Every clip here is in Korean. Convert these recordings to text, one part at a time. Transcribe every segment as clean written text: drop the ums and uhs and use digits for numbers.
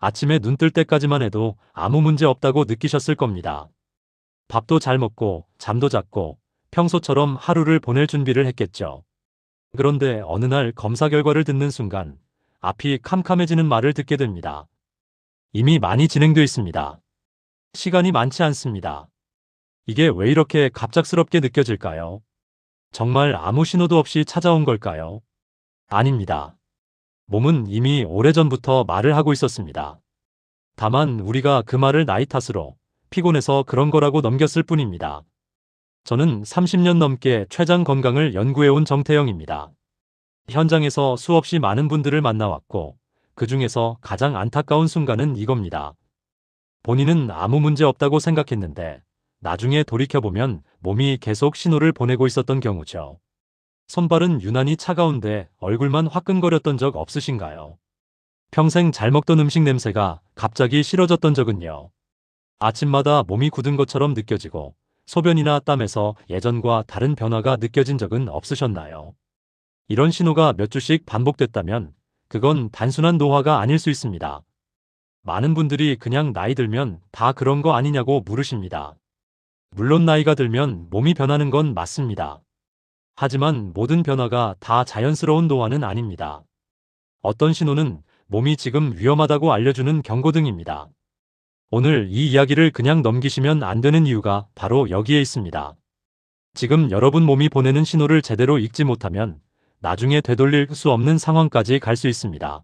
아침에 눈 뜰 때까지만 해도 아무 문제 없다고 느끼셨을 겁니다. 밥도 잘 먹고 잠도 잤고 평소처럼 하루를 보낼 준비를 했겠죠. 그런데 어느 날 검사 결과를 듣는 순간 앞이 캄캄해지는 말을 듣게 됩니다. 이미 많이 진행돼 있습니다. 시간이 많지 않습니다. 이게 왜 이렇게 갑작스럽게 느껴질까요? 정말 아무 신호도 없이 찾아온 걸까요? 아닙니다. 몸은 이미 오래전부터 말을 하고 있었습니다. 다만 우리가 그 말을 나이 탓으로 피곤해서 그런 거라고 넘겼을 뿐입니다. 저는 30년 넘게 췌장 건강을 연구해온 정태영입니다. 현장에서 수없이 많은 분들을 만나왔고 그 중에서 가장 안타까운 순간은 이겁니다. 본인은 아무 문제 없다고 생각했는데 나중에 돌이켜보면 몸이 계속 신호를 보내고 있었던 경우죠. 손발은 유난히 차가운데 얼굴만 화끈거렸던 적 없으신가요? 평생 잘 먹던 음식 냄새가 갑자기 싫어졌던 적은요? 아침마다 몸이 굳은 것처럼 느껴지고 소변이나 땀에서 예전과 다른 변화가 느껴진 적은 없으셨나요? 이런 신호가 몇 주씩 반복됐다면 그건 단순한 노화가 아닐 수 있습니다. 많은 분들이 그냥 나이 들면 다 그런 거 아니냐고 물으십니다. 물론 나이가 들면 몸이 변하는 건 맞습니다. 하지만 모든 변화가 다 자연스러운 노화는 아닙니다. 어떤 신호는 몸이 지금 위험하다고 알려주는 경고등입니다. 오늘 이 이야기를 그냥 넘기시면 안 되는 이유가 바로 여기에 있습니다. 지금 여러분 몸이 보내는 신호를 제대로 읽지 못하면 나중에 되돌릴 수 없는 상황까지 갈 수 있습니다.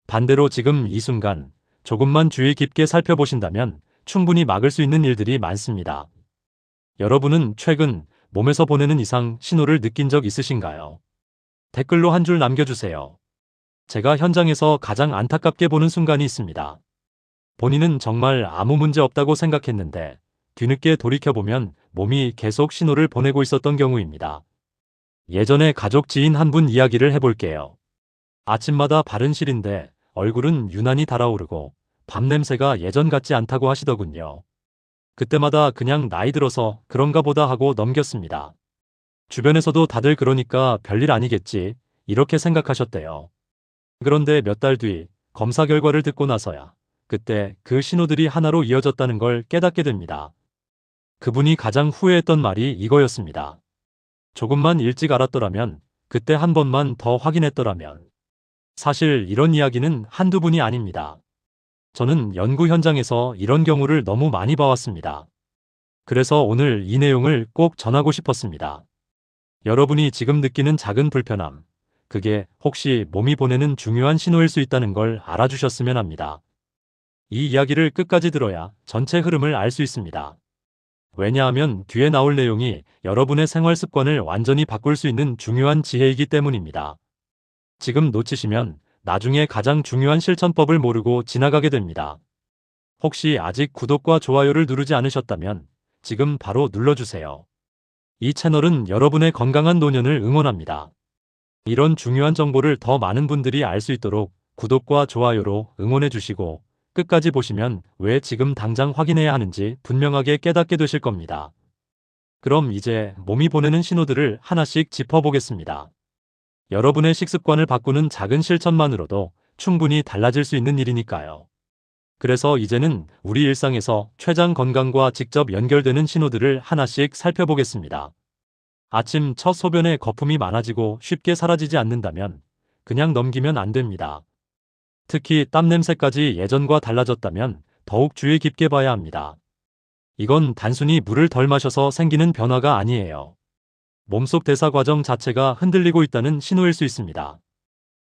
반대로 지금 이 순간 조금만 주의 깊게 살펴보신다면 충분히 막을 수 있는 일들이 많습니다. 여러분은 최근 몸에서 보내는 이상 신호를 느낀 적 있으신가요? 댓글로 한 줄 남겨주세요. 제가 현장에서 가장 안타깝게 보는 순간이 있습니다. 본인은 정말 아무 문제 없다고 생각했는데 뒤늦게 돌이켜보면 몸이 계속 신호를 보내고 있었던 경우입니다. 예전에 가족 지인 한 분 이야기를 해볼게요. 아침마다 발은 시린데 얼굴은 유난히 달아오르고 밤 냄새가 예전 같지 않다고 하시더군요. 그때마다 그냥 나이 들어서 그런가 보다 하고 넘겼습니다. 주변에서도 다들 그러니까 별일 아니겠지 이렇게 생각하셨대요. 그런데 몇 달 뒤 검사 결과를 듣고 나서야 그때 그 신호들이 하나로 이어졌다는 걸 깨닫게 됩니다. 그분이 가장 후회했던 말이 이거였습니다. 조금만 일찍 알았더라면, 그때 한 번만 더 확인했더라면. 사실 이런 이야기는 한두 분이 아닙니다. 저는 연구 현장에서 이런 경우를 너무 많이 봐왔습니다. 그래서 오늘 이 내용을 꼭 전하고 싶었습니다. 여러분이 지금 느끼는 작은 불편함, 그게 혹시 몸이 보내는 중요한 신호일 수 있다는 걸 알아주셨으면 합니다. 이 이야기를 끝까지 들어야 전체 흐름을 알 수 있습니다. 왜냐하면 뒤에 나올 내용이 여러분의 생활 습관을 완전히 바꿀 수 있는 중요한 지혜이기 때문입니다. 지금 놓치시면 나중에 가장 중요한 실천법을 모르고 지나가게 됩니다. 혹시 아직 구독과 좋아요를 누르지 않으셨다면 지금 바로 눌러주세요. 이 채널은 여러분의 건강한 노년을 응원합니다. 이런 중요한 정보를 더 많은 분들이 알 수 있도록 구독과 좋아요로 응원해 주시고 끝까지 보시면 왜 지금 당장 확인해야 하는지 분명하게 깨닫게 되실 겁니다. 그럼 이제 몸이 보내는 신호들을 하나씩 짚어보겠습니다. 여러분의 식습관을 바꾸는 작은 실천만으로도 충분히 달라질 수 있는 일이니까요. 그래서 이제는 우리 일상에서 췌장 건강과 직접 연결되는 신호들을 하나씩 살펴보겠습니다. 아침 첫 소변에 거품이 많아지고 쉽게 사라지지 않는다면 그냥 넘기면 안 됩니다. 특히 땀 냄새까지 예전과 달라졌다면 더욱 주의 깊게 봐야 합니다. 이건 단순히 물을 덜 마셔서 생기는 변화가 아니에요. 몸속 대사 과정 자체가 흔들리고 있다는 신호일 수 있습니다.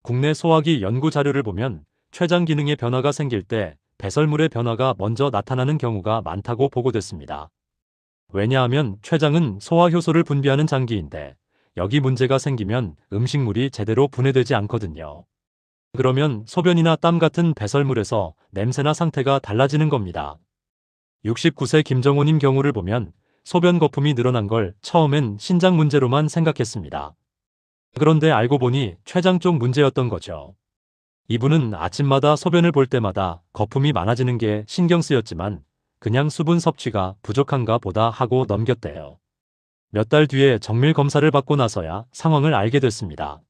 국내 소화기 연구 자료를 보면 췌장 기능에 변화가 생길 때 배설물의 변화가 먼저 나타나는 경우가 많다고 보고됐습니다. 왜냐하면 췌장은 소화효소를 분비하는 장기인데 여기 문제가 생기면 음식물이 제대로 분해되지 않거든요. 그러면 소변이나 땀 같은 배설물에서 냄새나 상태가 달라지는 겁니다. 69세 김정호님 경우를 보면 소변 거품이 늘어난 걸 처음엔 신장 문제로만 생각했습니다. 그런데 알고 보니 췌장 쪽 문제였던 거죠. 이분은 아침마다 소변을 볼 때마다 거품이 많아지는 게 신경 쓰였지만 그냥 수분 섭취가 부족한가 보다 하고 넘겼대요. 몇 달 뒤에 정밀 검사를 받고 나서야 상황을 알게 됐습니다.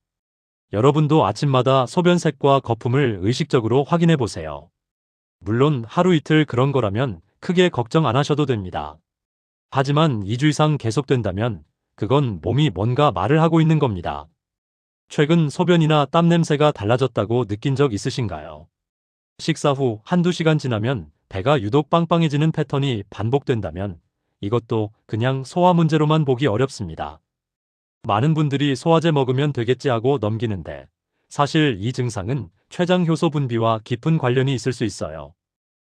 여러분도 아침마다 소변색과 거품을 의식적으로 확인해 보세요. 물론 하루 이틀 그런 거라면 크게 걱정 안 하셔도 됩니다. 하지만 2주 이상 계속된다면 그건 몸이 뭔가 말을 하고 있는 겁니다. 최근 소변이나 땀 냄새가 달라졌다고 느낀 적 있으신가요? 식사 후 한두 시간 지나면 배가 유독 빵빵해지는 패턴이 반복된다면 이것도 그냥 소화 문제로만 보기 어렵습니다. 많은 분들이 소화제 먹으면 되겠지 하고 넘기는데 사실 이 증상은 췌장 효소 분비와 깊은 관련이 있을 수 있어요.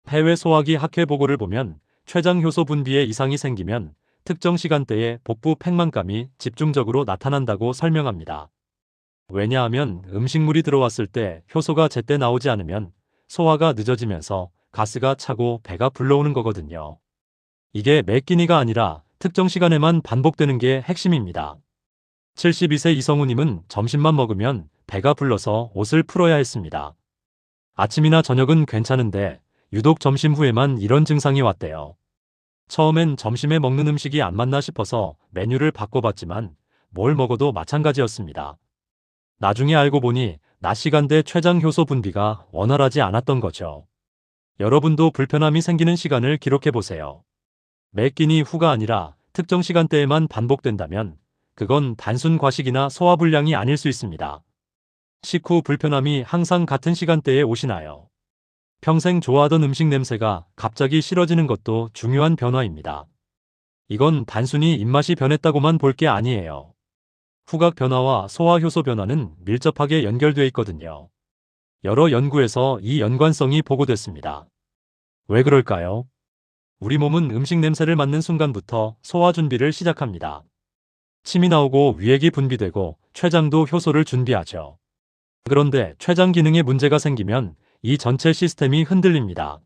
해외 소화기 학회 보고를 보면 췌장 효소 분비에 이상이 생기면 특정 시간대에 복부 팽만감이 집중적으로 나타난다고 설명합니다. 왜냐하면 음식물이 들어왔을 때 효소가 제때 나오지 않으면 소화가 늦어지면서 가스가 차고 배가 불러오는 거거든요. 이게 매 끼니가 아니라 특정 시간에만 반복되는 게 핵심입니다. 72세 이성우님은 점심만 먹으면 배가 불러서 옷을 풀어야 했습니다. 아침이나 저녁은 괜찮은데 유독 점심 후에만 이런 증상이 왔대요. 처음엔 점심에 먹는 음식이 안 맞나 싶어서 메뉴를 바꿔봤지만 뭘 먹어도 마찬가지였습니다. 나중에 알고 보니 낮 시간대 췌장 효소 분비가 원활하지 않았던 거죠. 여러분도 불편함이 생기는 시간을 기록해 보세요. 매 끼니 후가 아니라 특정 시간대에만 반복된다면 그건 단순 과식이나 소화불량이 아닐 수 있습니다. 식후 불편함이 항상 같은 시간대에 오시나요? 평생 좋아하던 음식 냄새가 갑자기 싫어지는 것도 중요한 변화입니다. 이건 단순히 입맛이 변했다고만 볼 게 아니에요. 후각 변화와 소화효소 변화는 밀접하게 연결돼 있거든요. 여러 연구에서 이 연관성이 보고됐습니다. 왜 그럴까요? 우리 몸은 음식 냄새를 맡는 순간부터 소화 준비를 시작합니다. 침이 나오고 위액이 분비되고 췌장도 효소를 준비하죠. 그런데 췌장 기능에 문제가 생기면 이 전체 시스템이 흔들립니다.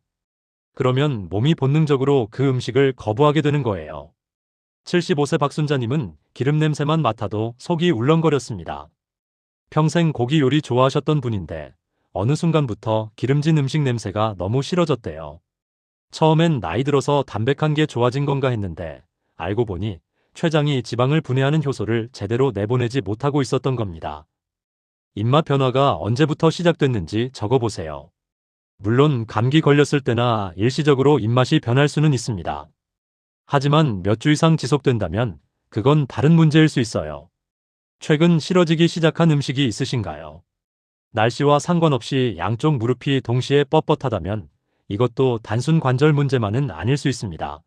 그러면 몸이 본능적으로 그 음식을 거부하게 되는 거예요. 75세 박순자님은 기름 냄새만 맡아도 속이 울렁거렸습니다. 평생 고기 요리 좋아하셨던 분인데 어느 순간부터 기름진 음식 냄새가 너무 싫어졌대요. 처음엔 나이 들어서 담백한 게 좋아진 건가 했는데 알고 보니 췌장이 지방을 분해하는 효소를 제대로 내보내지 못하고 있었던 겁니다. 입맛 변화가 언제부터 시작됐는지 적어보세요. 물론 감기 걸렸을 때나 일시적으로 입맛이 변할 수는 있습니다. 하지만 몇 주 이상 지속된다면 그건 다른 문제일 수 있어요. 최근 싫어지기 시작한 음식이 있으신가요? 날씨와 상관없이 양쪽 무릎이 동시에 뻣뻣하다면 이것도 단순 관절 문제만은 아닐 수 있습니다.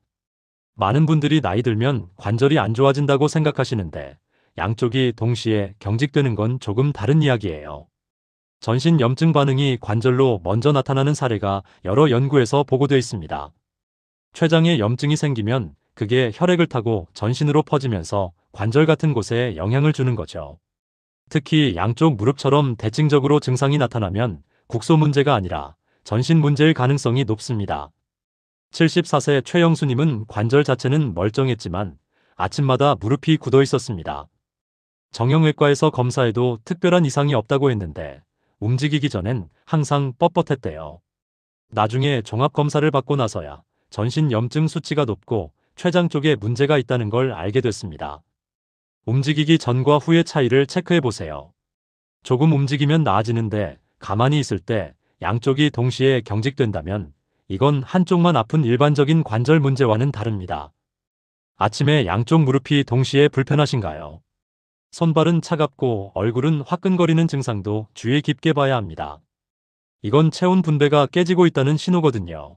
많은 분들이 나이 들면 관절이 안 좋아진다고 생각하시는데 양쪽이 동시에 경직되는 건 조금 다른 이야기예요. 전신 염증 반응이 관절로 먼저 나타나는 사례가 여러 연구에서 보고되어 있습니다. 췌장에 염증이 생기면 그게 혈액을 타고 전신으로 퍼지면서 관절 같은 곳에 영향을 주는 거죠. 특히 양쪽 무릎처럼 대칭적으로 증상이 나타나면 국소 문제가 아니라 전신 문제일 가능성이 높습니다. 74세 최영수님은 관절 자체는 멀쩡했지만 아침마다 무릎이 굳어 있었습니다. 정형외과에서 검사해도 특별한 이상이 없다고 했는데 움직이기 전엔 항상 뻣뻣했대요. 나중에 종합검사를 받고 나서야 전신 염증 수치가 높고 췌장 쪽에 문제가 있다는 걸 알게 됐습니다. 움직이기 전과 후의 차이를 체크해 보세요. 조금 움직이면 나아지는데 가만히 있을 때 양쪽이 동시에 경직된다면 이건 한쪽만 아픈 일반적인 관절 문제와는 다릅니다. 아침에 양쪽 무릎이 동시에 불편하신가요? 손발은 차갑고 얼굴은 화끈거리는 증상도 주의 깊게 봐야 합니다. 이건 체온 분배가 깨지고 있다는 신호거든요.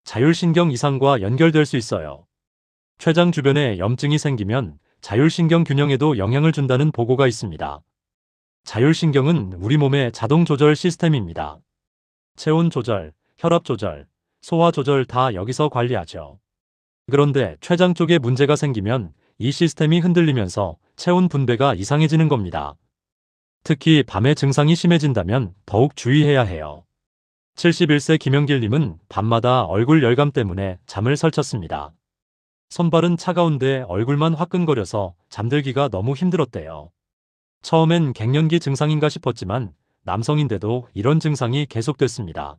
자율신경 이상과 연결될 수 있어요. 췌장 주변에 염증이 생기면 자율신경 균형에도 영향을 준다는 보고가 있습니다. 자율신경은 우리 몸의 자동 조절 시스템입니다. 체온 조절, 혈압 조절, 소화 조절 다 여기서 관리하죠. 그런데 췌장 쪽에 문제가 생기면 이 시스템이 흔들리면서 체온 분배가 이상해지는 겁니다. 특히 밤에 증상이 심해진다면 더욱 주의해야 해요. 71세 김영길님은 밤마다 얼굴 열감 때문에 잠을 설쳤습니다. 손발은 차가운데 얼굴만 화끈거려서 잠들기가 너무 힘들었대요. 처음엔 갱년기 증상인가 싶었지만 남성인데도 이런 증상이 계속됐습니다.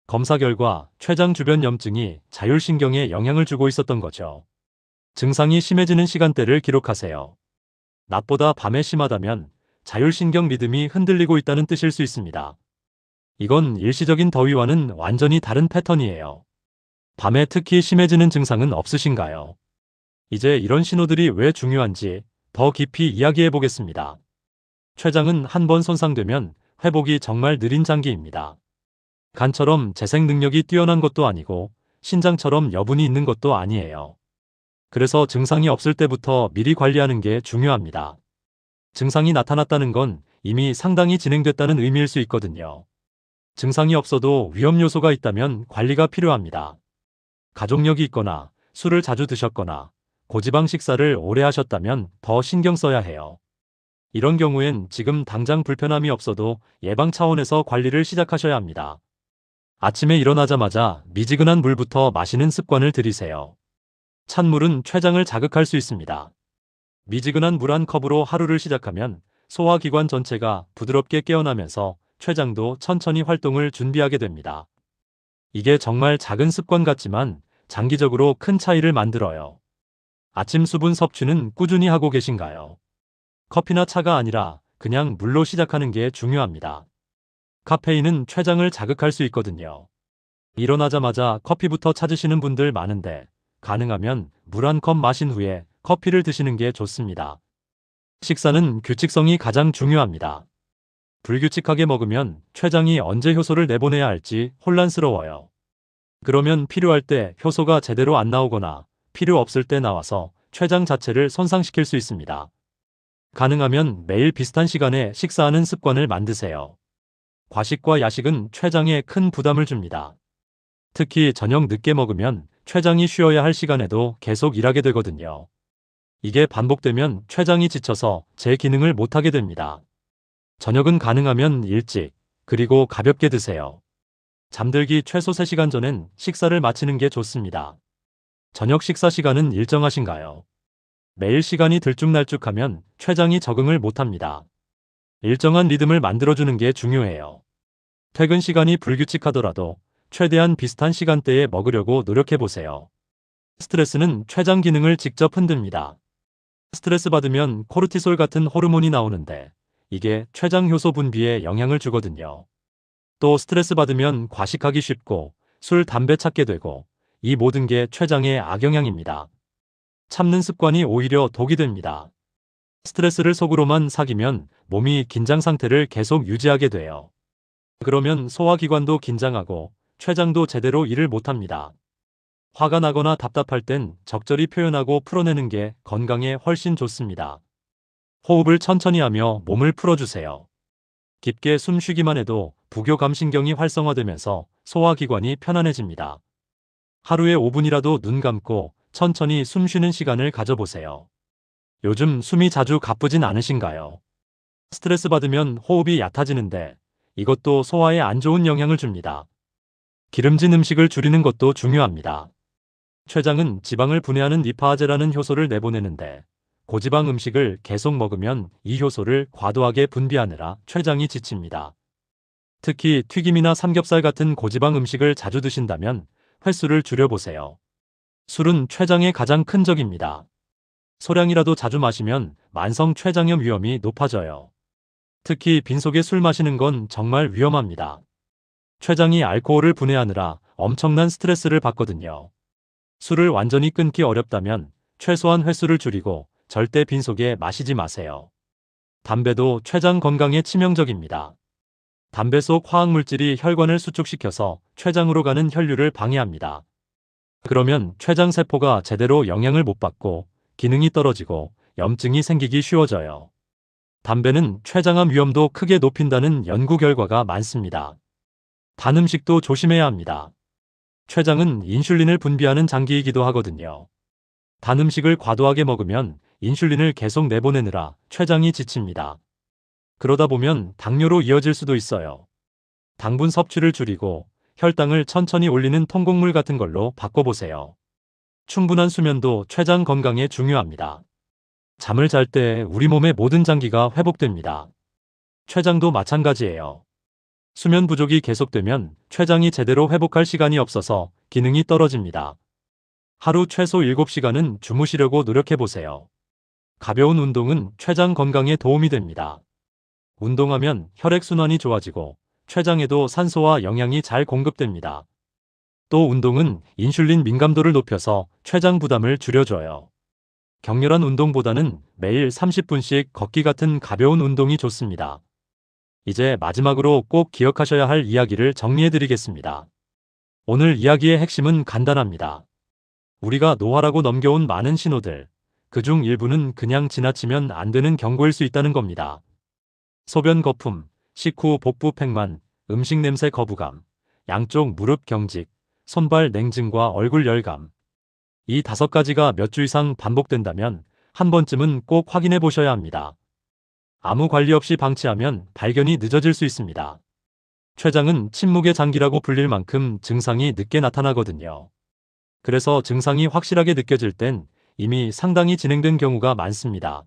검사 결과 췌장 주변 염증이 자율신경에 영향을 주고 있었던 거죠. 증상이 심해지는 시간대를 기록하세요. 낮보다 밤에 심하다면 자율신경 리듬이 흔들리고 있다는 뜻일 수 있습니다. 이건 일시적인 더위와는 완전히 다른 패턴이에요. 밤에 특히 심해지는 증상은 없으신가요? 이제 이런 신호들이 왜 중요한지 더 깊이 이야기해 보겠습니다. 췌장은 한 번 손상되면 회복이 정말 느린 장기입니다. 간처럼 재생 능력이 뛰어난 것도 아니고 신장처럼 여분이 있는 것도 아니에요. 그래서 증상이 없을 때부터 미리 관리하는 게 중요합니다. 증상이 나타났다는 건 이미 상당히 진행됐다는 의미일 수 있거든요. 증상이 없어도 위험 요소가 있다면 관리가 필요합니다. 가족력이 있거나 술을 자주 드셨거나 고지방 식사를 오래 하셨다면 더 신경 써야 해요. 이런 경우엔 지금 당장 불편함이 없어도 예방 차원에서 관리를 시작하셔야 합니다. 아침에 일어나자마자 미지근한 물부터 마시는 습관을 들이세요. 찬물은 췌장을 자극할 수 있습니다. 미지근한 물 한 컵으로 하루를 시작하면 소화기관 전체가 부드럽게 깨어나면서 췌장도 천천히 활동을 준비하게 됩니다. 이게 정말 작은 습관 같지만 장기적으로 큰 차이를 만들어요. 아침 수분 섭취는 꾸준히 하고 계신가요? 커피나 차가 아니라 그냥 물로 시작하는 게 중요합니다. 카페인은 췌장을 자극할 수 있거든요. 일어나자마자 커피부터 찾으시는 분들 많은데 가능하면 물 한 컵 마신 후에 커피를 드시는 게 좋습니다. 식사는 규칙성이 가장 중요합니다. 불규칙하게 먹으면 췌장이 언제 효소를 내보내야 할지 혼란스러워요. 그러면 필요할 때 효소가 제대로 안 나오거나 필요 없을 때 나와서 췌장 자체를 손상시킬 수 있습니다. 가능하면 매일 비슷한 시간에 식사하는 습관을 만드세요. 과식과 야식은 췌장에 큰 부담을 줍니다. 특히 저녁 늦게 먹으면 췌장이 쉬어야 할 시간에도 계속 일하게 되거든요. 이게 반복되면 췌장이 지쳐서 제 기능을 못하게 됩니다. 저녁은 가능하면 일찍, 그리고 가볍게 드세요. 잠들기 최소 3시간 전엔 식사를 마치는 게 좋습니다. 저녁 식사 시간은 일정하신가요? 매일 시간이 들쭉날쭉하면 췌장이 적응을 못합니다. 일정한 리듬을 만들어주는 게 중요해요. 퇴근 시간이 불규칙하더라도 최대한 비슷한 시간대에 먹으려고 노력해보세요. 스트레스는 췌장 기능을 직접 흔듭니다. 스트레스 받으면 코르티솔 같은 호르몬이 나오는데 이게 췌장 효소 분비에 영향을 주거든요. 또 스트레스 받으면 과식하기 쉽고 술, 담배 찾게 되고 이 모든 게 췌장의 악영향입니다. 참는 습관이 오히려 독이 됩니다. 스트레스를 속으로만 삭이면 몸이 긴장 상태를 계속 유지하게 돼요. 그러면 소화기관도 긴장하고 췌장도 제대로 일을 못합니다. 화가 나거나 답답할 땐 적절히 표현하고 풀어내는 게 건강에 훨씬 좋습니다. 호흡을 천천히 하며 몸을 풀어주세요. 깊게 숨 쉬기만 해도 부교감신경이 활성화되면서 소화기관이 편안해집니다. 하루에 5분이라도 눈 감고 천천히 숨 쉬는 시간을 가져보세요. 요즘 숨이 자주 가쁘진 않으신가요? 스트레스 받으면 호흡이 얕아지는데 이것도 소화에 안 좋은 영향을 줍니다. 기름진 음식을 줄이는 것도 중요합니다. 췌장은 지방을 분해하는 리파아제라는 효소를 내보내는데 고지방 음식을 계속 먹으면 이 효소를 과도하게 분비하느라 췌장이 지칩니다. 특히 튀김이나 삼겹살 같은 고지방 음식을 자주 드신다면 횟수를 줄여보세요. 술은 췌장의 가장 큰 적입니다. 소량이라도 자주 마시면 만성 췌장염 위험이 높아져요. 특히 빈속에 술 마시는 건 정말 위험합니다. 췌장이 알코올을 분해하느라 엄청난 스트레스를 받거든요. 술을 완전히 끊기 어렵다면 최소한 횟수를 줄이고 절대 빈속에 마시지 마세요. 담배도 췌장 건강에 치명적입니다. 담배 속 화학물질이 혈관을 수축시켜서 췌장으로 가는 혈류를 방해합니다. 그러면 췌장 세포가 제대로 영향을 못 받고 기능이 떨어지고 염증이 생기기 쉬워져요. 담배는 췌장암 위험도 크게 높인다는 연구 결과가 많습니다. 단 음식도 조심해야 합니다. 췌장은 인슐린을 분비하는 장기이기도 하거든요. 단 음식을 과도하게 먹으면 인슐린을 계속 내보내느라 췌장이 지칩니다. 그러다 보면 당뇨로 이어질 수도 있어요. 당분 섭취를 줄이고 혈당을 천천히 올리는 통곡물 같은 걸로 바꿔보세요. 충분한 수면도 췌장 건강에 중요합니다. 잠을 잘 때 우리 몸의 모든 장기가 회복됩니다. 췌장도 마찬가지예요. 수면 부족이 계속되면 췌장이 제대로 회복할 시간이 없어서 기능이 떨어집니다. 하루 최소 7시간은 주무시려고 노력해보세요. 가벼운 운동은 췌장 건강에 도움이 됩니다. 운동하면 혈액순환이 좋아지고 췌장에도 산소와 영양이 잘 공급됩니다. 또 운동은 인슐린 민감도를 높여서 췌장 부담을 줄여줘요. 격렬한 운동보다는 매일 30분씩 걷기 같은 가벼운 운동이 좋습니다. 이제 마지막으로 꼭 기억하셔야 할 이야기를 정리해드리겠습니다. 오늘 이야기의 핵심은 간단합니다. 우리가 노화라고 넘겨온 많은 신호들, 그중 일부는 그냥 지나치면 안 되는 경고일 수 있다는 겁니다. 소변 거품, 식후 복부 팽만, 음식 냄새 거부감, 양쪽 무릎 경직, 손발 냉증과 얼굴 열감. 이 5가지가 몇 주 이상 반복된다면 한 번쯤은 꼭 확인해 보셔야 합니다. 아무 관리 없이 방치하면 발견이 늦어질 수 있습니다. 췌장은 침묵의 장기라고 불릴 만큼 증상이 늦게 나타나거든요. 그래서 증상이 확실하게 느껴질 땐 이미 상당히 진행된 경우가 많습니다.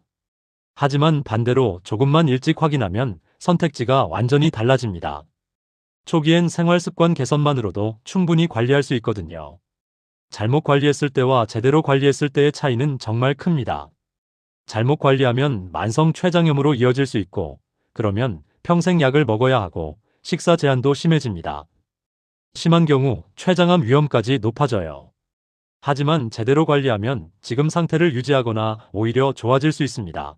하지만 반대로 조금만 일찍 확인하면 선택지가 완전히 달라집니다. 초기엔 생활 습관 개선만으로도 충분히 관리할 수 있거든요. 잘못 관리했을 때와 제대로 관리했을 때의 차이는 정말 큽니다. 잘못 관리하면 만성 췌장염으로 이어질 수 있고, 그러면 평생 약을 먹어야 하고 식사 제한도 심해집니다. 심한 경우 췌장암 위험까지 높아져요. 하지만 제대로 관리하면 지금 상태를 유지하거나 오히려 좋아질 수 있습니다.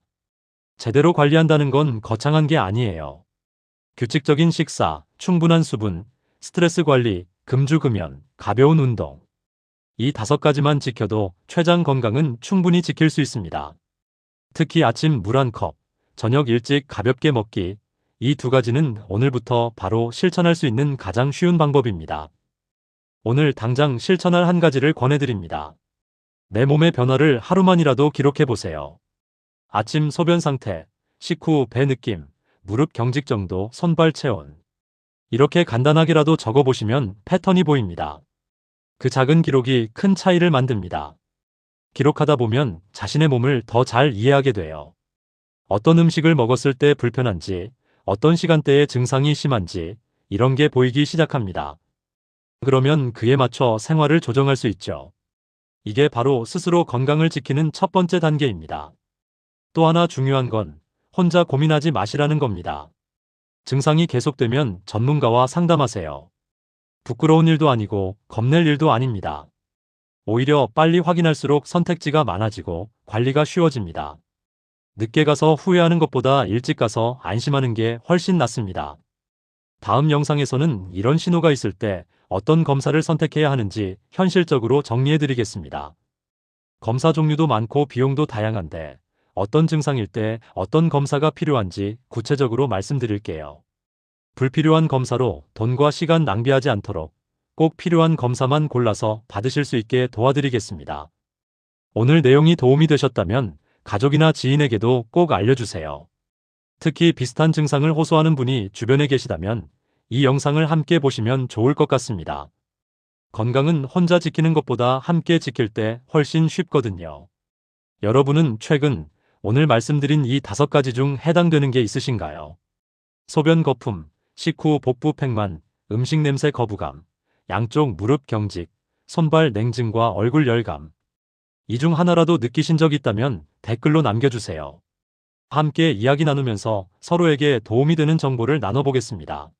제대로 관리한다는 건 거창한 게 아니에요. 규칙적인 식사, 충분한 수분, 스트레스 관리, 금주금연, 가벼운 운동. 이 5가지만 지켜도 췌장 건강은 충분히 지킬 수 있습니다. 특히 아침 물 1컵, 저녁 일찍 가볍게 먹기, 이 2가지는 오늘부터 바로 실천할 수 있는 가장 쉬운 방법입니다. 오늘 당장 실천할 한 가지를 권해드립니다. 내 몸의 변화를 하루만이라도 기록해보세요. 아침 소변 상태, 식후 배 느낌, 무릎 경직 정도, 손발 체온. 이렇게 간단하게라도 적어보시면 패턴이 보입니다. 그 작은 기록이 큰 차이를 만듭니다. 기록하다 보면 자신의 몸을 더 잘 이해하게 돼요. 어떤 음식을 먹었을 때 불편한지, 어떤 시간대에 증상이 심한지, 이런 게 보이기 시작합니다. 그러면 그에 맞춰 생활을 조정할 수 있죠. 이게 바로 스스로 건강을 지키는 첫 번째 단계입니다. 또 하나 중요한 건 혼자 고민하지 마시라는 겁니다. 증상이 계속되면 전문가와 상담하세요. 부끄러운 일도 아니고 겁낼 일도 아닙니다. 오히려 빨리 확인할수록 선택지가 많아지고 관리가 쉬워집니다. 늦게 가서 후회하는 것보다 일찍 가서 안심하는 게 훨씬 낫습니다. 다음 영상에서는 이런 신호가 있을 때 어떤 검사를 선택해야 하는지 현실적으로 정리해드리겠습니다. 검사 종류도 많고 비용도 다양한데 어떤 증상일 때 어떤 검사가 필요한지 구체적으로 말씀드릴게요. 불필요한 검사로 돈과 시간 낭비하지 않도록 꼭 필요한 검사만 골라서 받으실 수 있게 도와드리겠습니다. 오늘 내용이 도움이 되셨다면 가족이나 지인에게도 꼭 알려주세요. 특히 비슷한 증상을 호소하는 분이 주변에 계시다면 이 영상을 함께 보시면 좋을 것 같습니다. 건강은 혼자 지키는 것보다 함께 지킬 때 훨씬 쉽거든요. 여러분은 최근 오늘 말씀드린 이 5가지 중 해당되는 게 있으신가요? 소변 거품, 식후 복부 팽만, 음식 냄새 거부감, 양쪽 무릎 경직, 손발 냉증과 얼굴 열감. 이 중 하나라도 느끼신 적 있다면 댓글로 남겨주세요. 함께 이야기 나누면서 서로에게 도움이 되는 정보를 나눠보겠습니다.